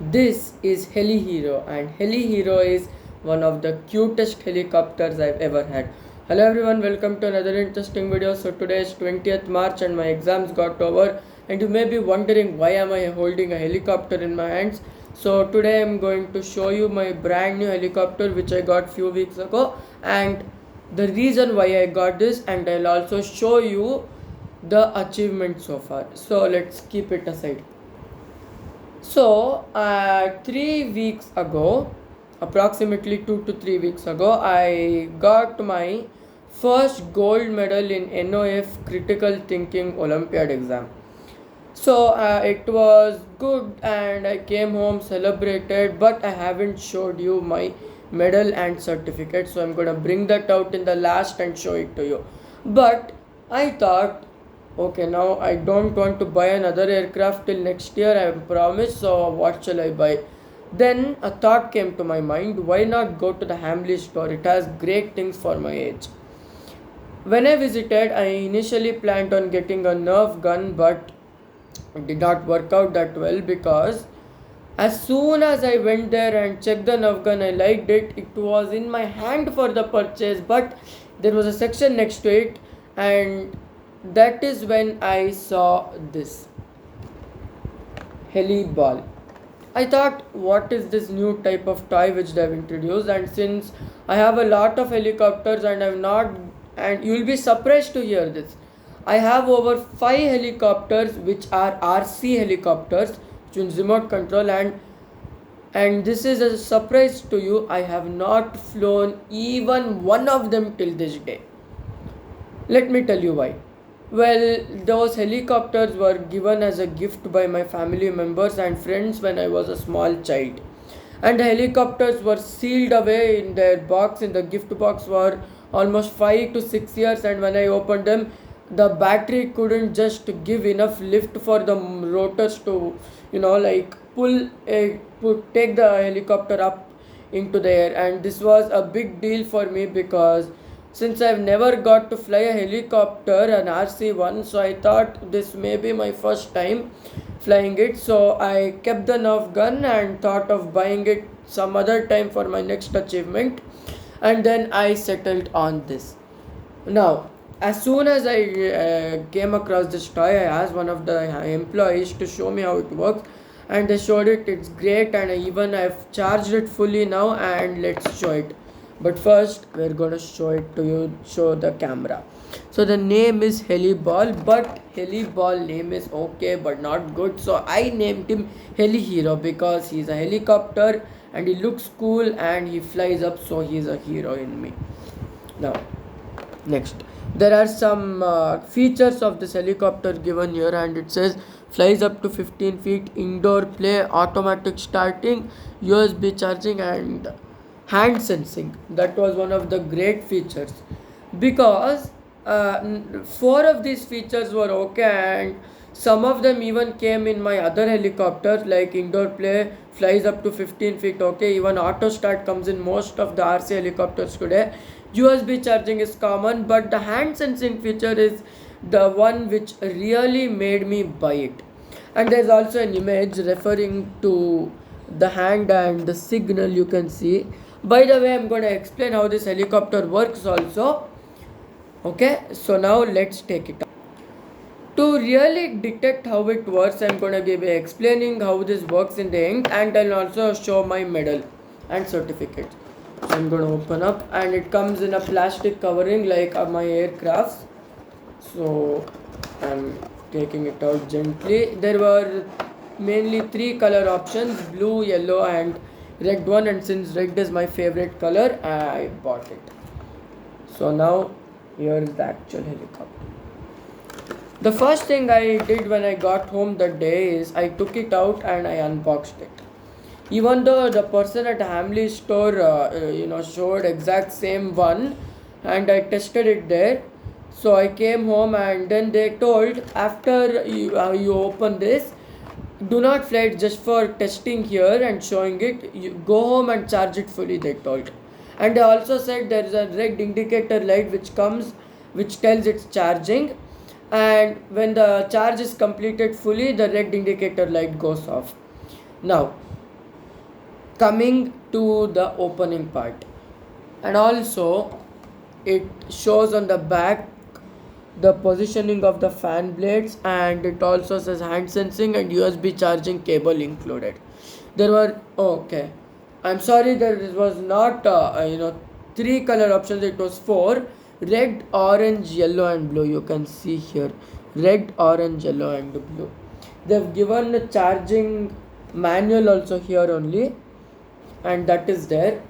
This is Heli Hero, and Heli Hero is one of the cutest helicopters I've ever had. Hello everyone, welcome to another interesting video. So today is 20th March and my exams got over, and you may be wondering why am I holding a helicopter in my hands. So today I'm going to show you my brand new helicopter which I got few weeks ago, and the reason why I got this, and I'll also show you the achievement so far. So let's keep it aside. So, 3 weeks ago, approximately 2 to 3 weeks ago, I got my first gold medal in NOF Critical Thinking Olympiad exam. So, it was good, and I came home, celebrated, but I haven't showed you my medal and certificate. So, I'm gonna bring that out in the last and show it to you. But I thought, okay, now I don't want to buy another aircraft till next year, I promise. So, what shall I buy? Then a thought came to my mind, why not go to the Hamley store? It has great things for my age. When I visited, I initially planned on getting a Nerf gun, but it did not work out that well because as soon as I went there and checked the Nerf gun, I liked it. It was in my hand for the purchase, but there was a section next to it, and that is when I saw this heli ball. I thought, what is this new type of toy which they have introduced? And since I have a lot of helicopters and I'm not, and you'll be surprised to hear this, I have over 5 helicopters which are RC helicopters, which means remote control, and this is a surprise to you. I have not flown even one of them till this day. Let me tell you why. Well, those helicopters were given as a gift by my family members and friends when I was a small child. And the helicopters were sealed away in their box, in the gift box, for almost 5 to 6 years. And when I opened them, the battery couldn't just give enough lift for the rotors to, like take the helicopter up into the air. And this was a big deal for me because since I've never got to fly a helicopter, an RC one, so I thought this may be my first time flying it. So I kept the Nerf gun and thought of buying it some other time for my next achievement, and then I settled on this. Now, as soon as I came across this toy, I asked one of the employees to show me how it works, and they showed it. It's great, and I've charged it fully now, and let's show it. But first, we're gonna show it to you. Show the camera. So the name is Heli Ball, but Heli Ball name is okay, but not good. So I named him Heli Hero because he's a helicopter and he looks cool and he flies up, so he's a hero in me. Now, next, there are some features of this helicopter given here, and it says flies up to 15 feet, indoor play, automatic starting, USB charging, and hand sensing. That was one of the great features because four of these features were okay, and some of them even came in my other helicopters, like indoor play, flies up to 15 feet, okay, even auto start comes in most of the RC helicopters today. USB charging is common, but the hand sensing feature is the one which really made me buy it. And there's also an image referring to the hand and the signal you can see. By the way, I'm going to explain how this helicopter works also. Okay, so now let's take it up. To really detect how it works, I'm going to be explaining how this works in the end, and I'll also show my medal and certificate. So I'm going to open up, and it comes in a plastic covering like my aircrafts. So I'm taking it out gently. There were mainly 3 color options: blue, yellow, and red one, and since red is my favorite color, I bought it. So now here is the actual helicopter. The first thing I did when I got home that day is I took it out and I unboxed it. Even though the person at Hamley store showed exact same one, and I tested it there, so I came home and then they told, after you open this, do not fly it just for testing here and showing it. You go home and charge it fully, they told. And they also said there is a red indicator light which tells it's charging, and when the charge is completed fully, the red indicator light goes off. Now, coming to the opening part, and also it shows on the back the positioning of the fan blades, and it also says hand sensing and USB charging cable included. There were, okay, I'm sorry, there was not three color options, it was four: red, orange, yellow and blue. You can see here, red, orange, yellow and blue. They've given the charging manual also here only, and that is there,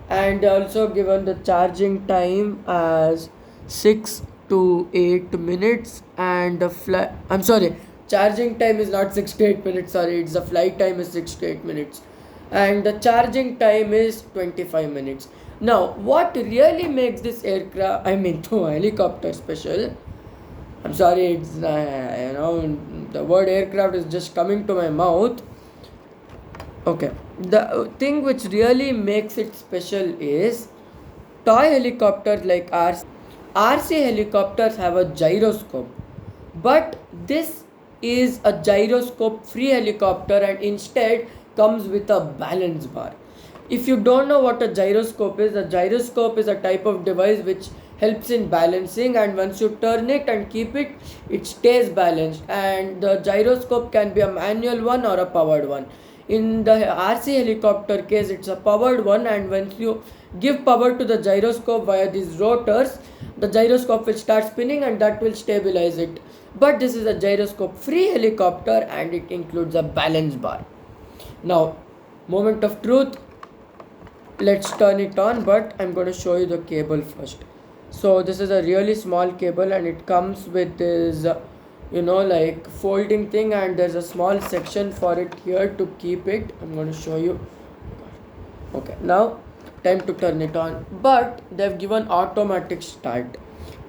and also given the charging time as 6 to 8 minutes, and the flight, I'm sorry, charging time is not 6 to 8 minutes, sorry, it's the flight time is 6 to 8 minutes, and the charging time is 25 minutes. Now what really makes this aircraft, I mean helicopter special, I'm sorry, it's the word aircraft is just coming to my mouth. Okay, the thing which really makes it special is toy helicopters like RC helicopters have a gyroscope, but this is a gyroscope free helicopter and instead comes with a balance bar. If you don't know what a gyroscope is a type of device which helps in balancing, and once you turn it and keep it, it stays balanced, and the gyroscope can be a manual one or a powered one. In the RC helicopter case, it's a powered one, and once you give power to the gyroscope via these rotors, the gyroscope will start spinning and that will stabilize it. But this is a gyroscope free helicopter and it includes a balance bar. Now, moment of truth, let's turn it on, but I'm going to show you the cable first. So this is a really small cable and it comes with this like folding thing, and there's a small section for it here to keep it. I'm going to show you. Okay, now time to turn it on, but they've given automatic start.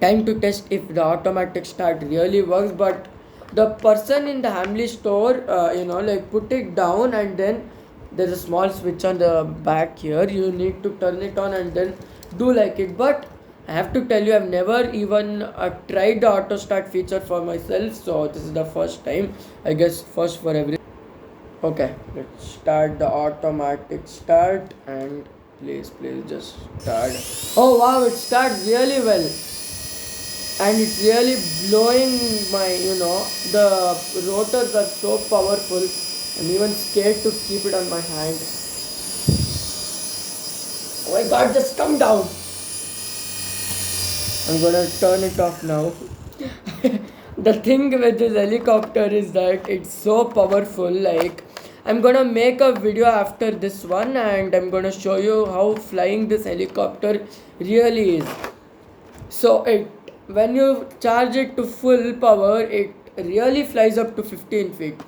Time to test if the automatic start really works, but the person in the Hamley store put it down, and then there's a small switch on the back here, you need to turn it on and then do like it. But I have to tell you, I've never even tried the auto start feature for myself, so this is the first time, I guess first for every. Okay, let's start the automatic start, and please just start. Oh wow, it starts really well, and it's really blowing my, the rotors are so powerful. I'm even scared to keep it on my hand. Oh my god, just come down. I'm gonna turn it off now. The thing with this helicopter is that it's so powerful. Like, I'm gonna make a video after this one and I'm gonna show you how flying this helicopter really is. So when you charge it to full power, it really flies up to 15 feet.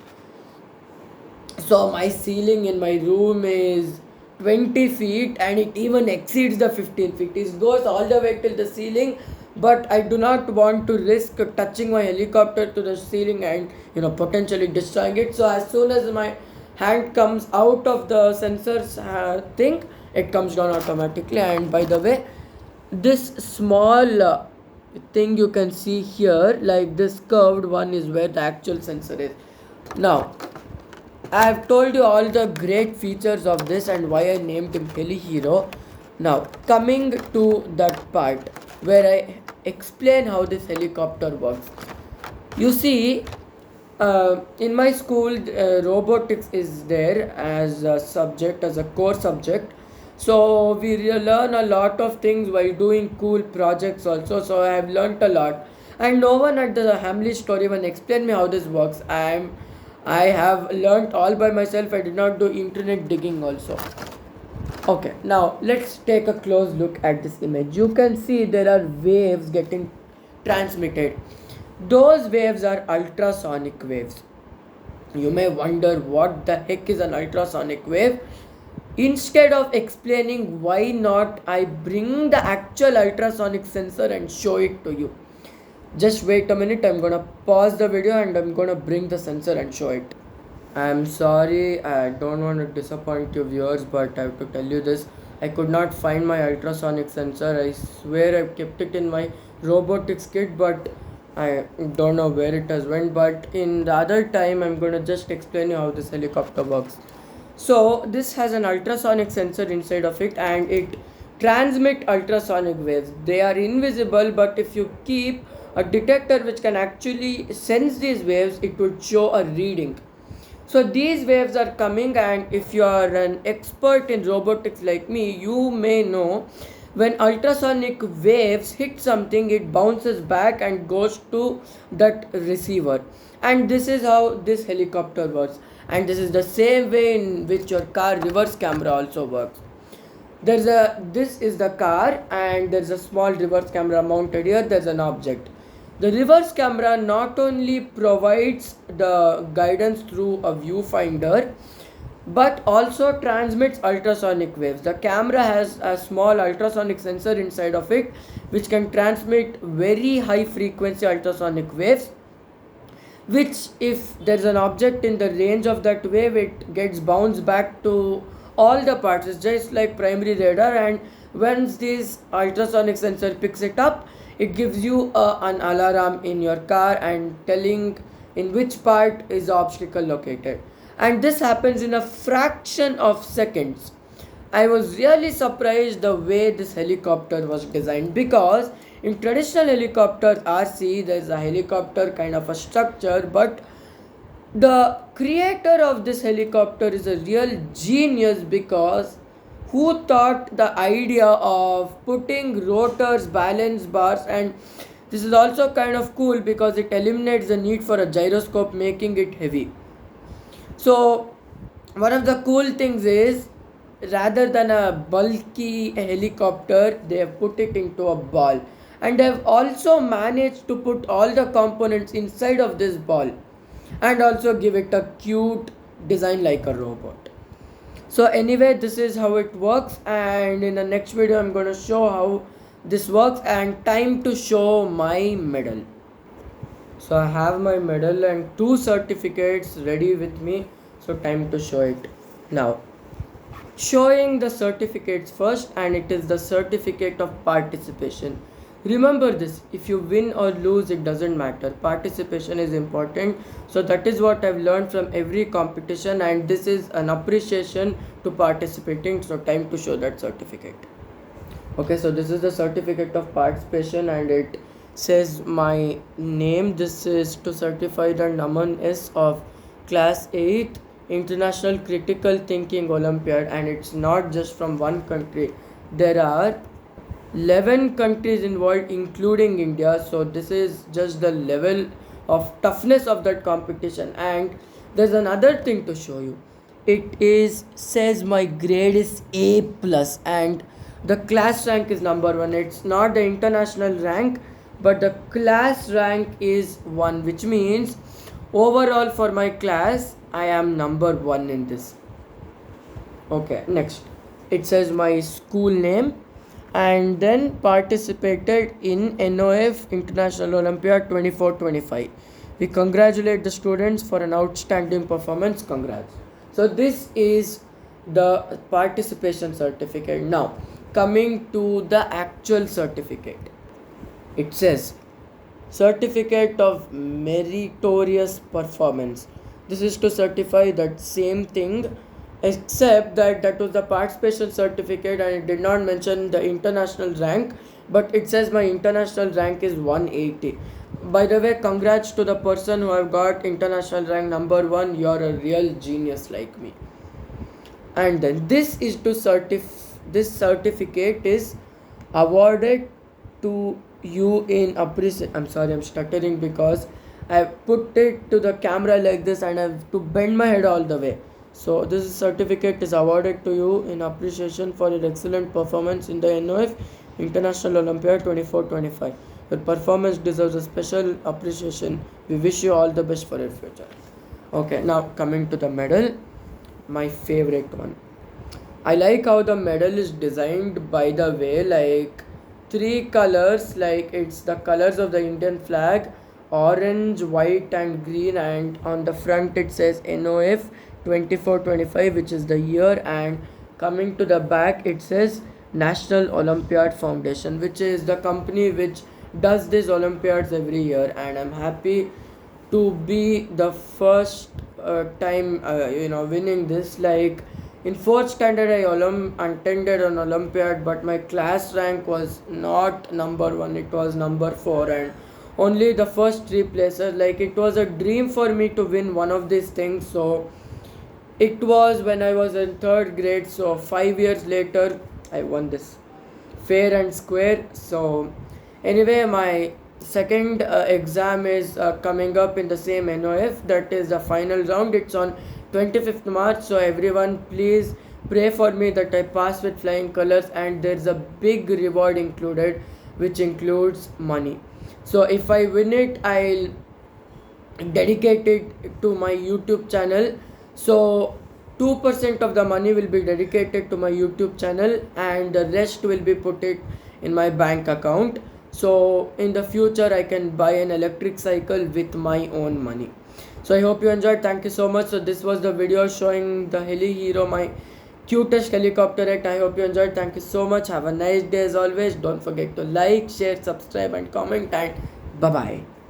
So my ceiling in my room is 20 feet and it even exceeds the 15 feet. It goes all the way till the ceiling, but I do not want to risk touching my helicopter to the ceiling and potentially destroying it. So as soon as my hand comes out of the sensors thing, it comes down automatically. And by the way, this small thing you can see here, like this curved one, is where the actual sensor is. Now I have told you all the great features of this and why I named him Heli Hero. Now coming to that part where I explain how this helicopter works. You see, in my school, robotics is there as a subject, as a core subject. So we learn a lot of things while doing cool projects also. So I have learnt a lot, and no one at the Hamley store even explained me how this works. I have learnt all by myself. I did not do internet digging also. Okay, now let's take a close look at this image. You can see there are waves getting transmitted. Those waves are ultrasonic waves. You may wonder what the heck is an ultrasonic wave. Instead of explaining, why not I bring the actual ultrasonic sensor and show it to you. Just wait a minute, I'm gonna pause the video and I'm gonna bring the sensor and show it. I'm sorry, I don't want to disappoint you viewers, but I have to tell you this. I could not find my ultrasonic sensor. I swear I kept it in my robotics kit, but I don't know where it has went. But in the other time, I'm gonna just explain you how this helicopter works. So this has an ultrasonic sensor inside of it, and it transmit ultrasonic waves. They are invisible, but if you keep a detector which can actually sense these waves, it would show a reading. So these waves are coming, and if you are an expert in robotics like me, you may know when ultrasonic waves hit something, it bounces back and goes to that receiver. And this is how this helicopter works. And this is the same way in which your car reverse camera also works. This is the car, and there's a small reverse camera mounted here. There's an object. The reverse camera not only provides the guidance through a viewfinder but also transmits ultrasonic waves. The camera has a small ultrasonic sensor inside of it which can transmit very high frequency ultrasonic waves, which if there's an object in the range of that wave, it gets bounced back to all the parts. It's just like primary radar, and once this ultrasonic sensor picks it up, it gives you an alarm in your car and telling in which part is the obstacle located. And this happens in a fraction of seconds. I was really surprised the way this helicopter was designed, because in traditional helicopters RC there is a helicopter kind of a structure, but the creator of this helicopter is a real genius, because who thought the idea of putting rotors, balance bars, and this is also kind of cool because it eliminates the need for a gyroscope, making it heavy. So one of the cool things is, rather than a bulky helicopter, they have put it into a ball, and they have also managed to put all the components inside of this ball and also give it a cute design like a robot. So anyway, this is how it works, and in the next video I'm going to show how this works, and time to show my medal. So I have my medal and two certificates ready with me, so time to show it now. Showing the certificates first, and it is the certificate of participation. Remember this, if you win or lose, it doesn't matter, participation is important. So that is what I've learned from every competition, and this is an appreciation to participating. So time to show that certificate. Okay, so this is the certificate of participation, and it says my name. This is to certify the Naman S of class 8 International Critical Thinking Olympiad, and it's not just from one country. There are 11 countries involved including India. So this is just the level of toughness of that competition. And there's another thing to show you. It is says my grade is A plus, and the class rank is number 1. It's not the international rank, but the class rank is 1, which means overall for my class I am number 1 in this. Okay, next it says my school name, and then participated in NOF International Olympiad 24-25. We congratulate the students for an outstanding performance. Congrats. So this is the participation certificate. Now coming to the actual certificate, it says certificate of meritorious performance. This is to certify that same thing, except that that was the participation certificate and it did not mention the international rank, but it says my international rank is 180. By the way, congrats to the person who have got international rank number 1. You're a real genius like me. And then this is to this certificate is awarded to you in appreciation. I'm sorry, I'm stuttering because I put it to the camera like this and I have to bend my head all the way. So this certificate is awarded to you in appreciation for your excellent performance in the NOF International Olympiad 24-25. Your performance deserves a special appreciation. We wish you all the best for your future. Okay, now coming to the medal, my favorite one. I like how the medal is designed, by the way, like 3 colors, like it's the colors of the Indian flag, orange, white and green, and on the front it says NOF 24-25, which is the year, and coming to the back it says National Olympiad Foundation, which is the company which does these Olympiads every year. And I'm happy to be the first time winning this. Like in fourth standard I attended an Olympiad, but my class rank was not number 1, it was number 4, and only the first 3 places. Like it was a dream for me to win one of these things. So it was when I was in third grade, so 5 years later I won this fair and square. So anyway, my second exam is coming up in the same NOF, that is the final round. It's on 25th March. So everyone please pray for me that I pass with flying colors, and there's a big reward included, which includes money. So if I win it, I'll dedicate it to my YouTube channel. So 2% of the money will be dedicated to my YouTube channel, and the rest will be put it in my bank account. So in the future I can buy an electric cycle with my own money. So I hope you enjoyed. Thank you so much. So this was the video showing the Heli Hero, my cutest helicopter act. I hope you enjoyed. Thank you so much. Have a nice day as always. Don't forget to like, share, subscribe and comment, and bye bye.